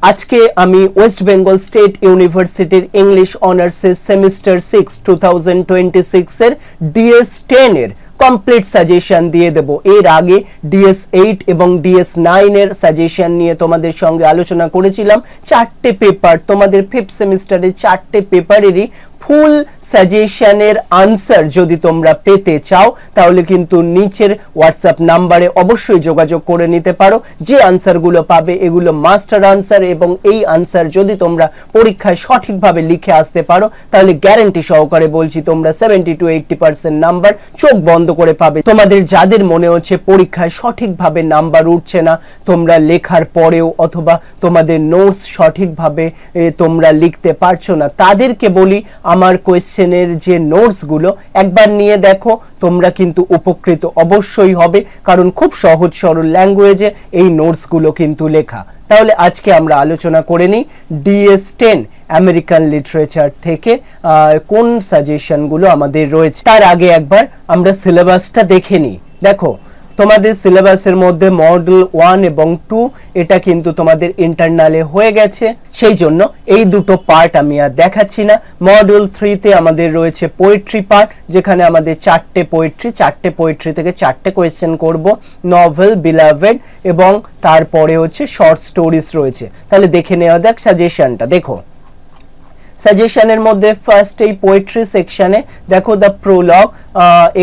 আজকে আমি West Bengal state ইউনিভার্সিটির ইংলিশ অনার্সের সেমিস্টার 6 2026 এর ডিএস 10 এর কমপ্লিট সাজেশন দিয়ে দেব। এর আগে ডিএস 8 এবং ডিএস 9 এর সাজেশন নিয়ে তোমাদের সঙ্গে আলোচনা করেছিলাম। চারটে পেপার, তোমাদের 5th সেমিস্টারের চারটে পেপারেরই ফুল সাজেশনের আনসার যদি তোমরা পেতে চাও তাহলে কিন্তু নিচের হোয়াটসঅ্যাপ নাম্বারে অবশ্যই যোগাযোগ করে নিতে পারো। যে আনসারগুলো পাবে এগুলো মাস্টার আনসার, এবং এই আনসার যদি তোমরা পরীক্ষায় সঠিকভাবে লিখে আসতে পারো তাহলে গ্যারান্টি সহকারে বলছি তোমরা 70 to 80% নাম্বার চোখ বন্ধ করে পাবে। তোমাদের যাদের মনে হচ্ছে পরীক্ষায় সঠিকভাবে নাম্বার উঠছে না, তোমরা লেখার পরেও অথবা তোমাদের নোটস সঠিকভাবে তোমরা লিখতে পারছো না, তাদেরকে বলি আমার কোয়েশ্চেনের যে নোটসগুলো একবার নিয়ে দেখো, তোমরা কিন্তু উপকৃত অবশ্যই হবে, কারণ খুব সহজ সরল ল্যাঙ্গুয়েজে এই নোটসগুলো কিন্তু লেখা। তাহলে আজকে আমরা আলোচনা করে নিই ডিএস 10 আমেরিকান লিটারেচার থেকে কোন সাজেশনগুলো আমাদের রয়েছে। তার আগে একবার আমরা সিলেবাসটা দেখে নিই। দেখো, তোমাদের সিলেবাসের মধ্যে মডেল 1 এবং 2 এটা কিন্তু তোমাদের ইন্টারনালে হয়ে গেছে, সেই জন্য এই দুটো পার্ট আমি আর দেখাচ্ছি না। মডেল 3 তে আমাদের রয়েছে পোয়েট্রি পার্ট, যেখানে আমাদের চারটে পোয়েট্রি থেকে চারটে কোয়েশ্চেন করব, নভেল, বিলাভেড এবং তারপরে হচ্ছে শর্ট স্টোরিজ রয়েছে। তাহলে দেখে নেওয়া যাক সাজেশনটা। দেখো, সাজেশনের মধ্যে ফার্স্ট এই পোয়েট্রি সেকশনে দেখো দ্য প্রোলগ,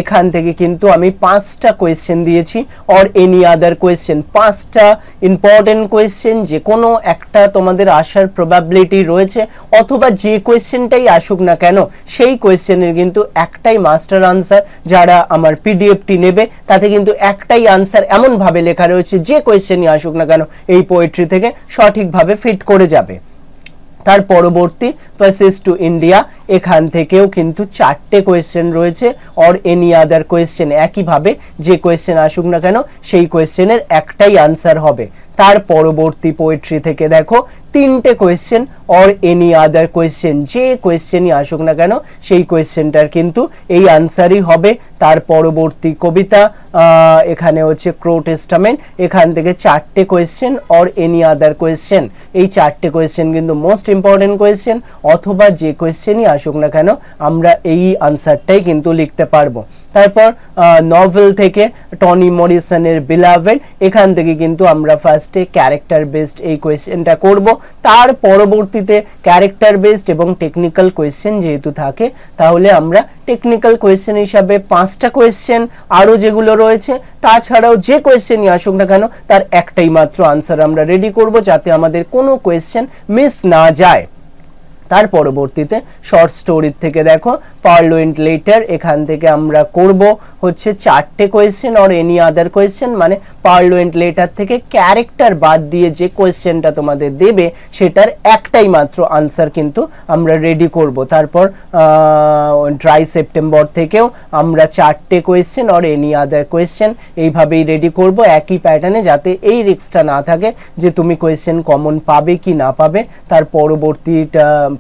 এখান থেকে কিন্তু আমি 5টা কোয়েশ্চেন দিয়েছি, অর এনি আদার কোয়েশ্চেন। 5টা ইম্পর্টেন্ট কোয়েশ্চেন, যে কোনো একটা তোমাদের আসার প্রবাবিলিটি রয়েছে, অথবা যে কোয়েশ্চেনটাই আসুক না কেন সেই কোয়েশ্চেনের কিন্তু একটাই মাস্টার আনসার। যারা আমার পিডিএফটি নেবে তাতে কিন্তু একটাই আনসার এমনভাবে লেখা রয়েছে যে কোয়েশ্চেনই আসুক না কেন এই পোয়েট্রি থেকে সঠিকভাবে ফিট করে যাবে। তার পরবর্তী প্যাসেজ টু ইন্ডিয়া, এখান থেকেও কিন্তু চারটে কোয়েশ্চেন রয়েছে, অর এনি আদার কোয়েশ্চেন, একইভাবে যে কোয়েশ্চেন আসুক না কেন সেই কোয়েশ্চেনের একটাই আনসার হবে। তার পরবর্তী পোয়েট্রি থেকে দেখো 3টে question, or any other question, যে কোয়েশ্চেনই আসুক না কেন সেই কোয়েশ্চেনটার কিন্তু এই আনসারই হবে। তার পরবর্তী কবিতা, এখানে হচ্ছে ক্রো টেস্টামেন্ট, এখান থেকে 4টে question, or any other question. এই 4টে কোয়েশ্চেন কিন্তু মোস্ট ইম্পর্টেন্ট কোয়েশ্চেন, অথবা যে কোয়েশ্চেনই আসুক না কেন আমরা এই আনসারটাই কিন্তু লিখতে পারবো। তারপর নভেল থেকে টনি মরিসনের বিলাভেড, এখান থেকে কিন্তু আমরা ফার্স্টে ক্যারেক্টার বেসড এই কোয়েশ্চেনটা করব। তার পরবর্তীতে ক্যারেক্টার বেসড এবং টেকনিক্যাল কোয়েশ্চেন যেহেতু থাকে, তাহলে আমরা টেকনিক্যাল কোয়েশ্চেন হিসাবে 5টা কোয়েশ্চেন আরও যেগুলো রয়েছে, তাছাড়াও যে কোয়েশ্চেনই আসুক না কেন তার একটাই মাত্র আনসার আমরা রেডি করব, যাতে আমাদের কোনো কোয়েশ্চেন মিস না যায়। তার পরবর্তীতে শর্ট স্টোরি থেকে দেখো পার্লুয়েন্ট লেটার, এখান থেকে আমরা করব হচ্ছে 4টে question, or any other question, মানে পার্লুয়েন্ট লেটার থেকে ক্যারেক্টার বাদ দিয়ে যে কোয়েশ্চেনটা তোমাদের দেবে সেটার একটাই মাত্র আনসার কিন্তু আমরা রেডি করব। তারপর ড্রাই সেপ্টেম্বর থেকেও আমরা 4টে question, or any other question এইভাবেই রেডি করব একই প্যাটার্নে, যাতে এই রিস্কটা না থাকে যে তুমি কোয়েশ্চেন কমন পাবে কি না পাবে। তার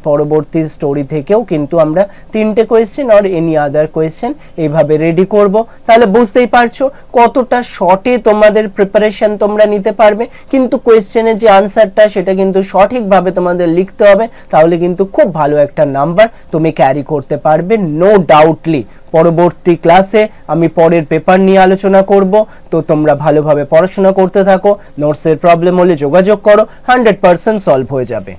পরবর্তী স্টোরি থেকেও কিন্তু আমরা 3টে question, or any other question এইভাবে রেডি করব। তাহলে বুঝতেই পারছো কতটা শর্টে তোমাদের প্রিপারেশন তোমরা নিতে পারবে, কিন্তু কোয়েশ্চেনের যে আনসারটা সেটা কিন্তু সঠিকভাবে তোমাদের লিখতে হবে, তাহলে কিন্তু খুব ভালো একটা নাম্বার তুমি ক্যারি করতে পারবে নো ডাউটলি। পরবর্তী ক্লাসে আমি পরের পেপার নিয়ে আলোচনা করব, তো তোমরা ভালোভাবে পড়াশোনা করতে থাকো। নোটসের প্রবলেম হলে যোগাযোগ করো, 100% সলভ হয়ে যাবে।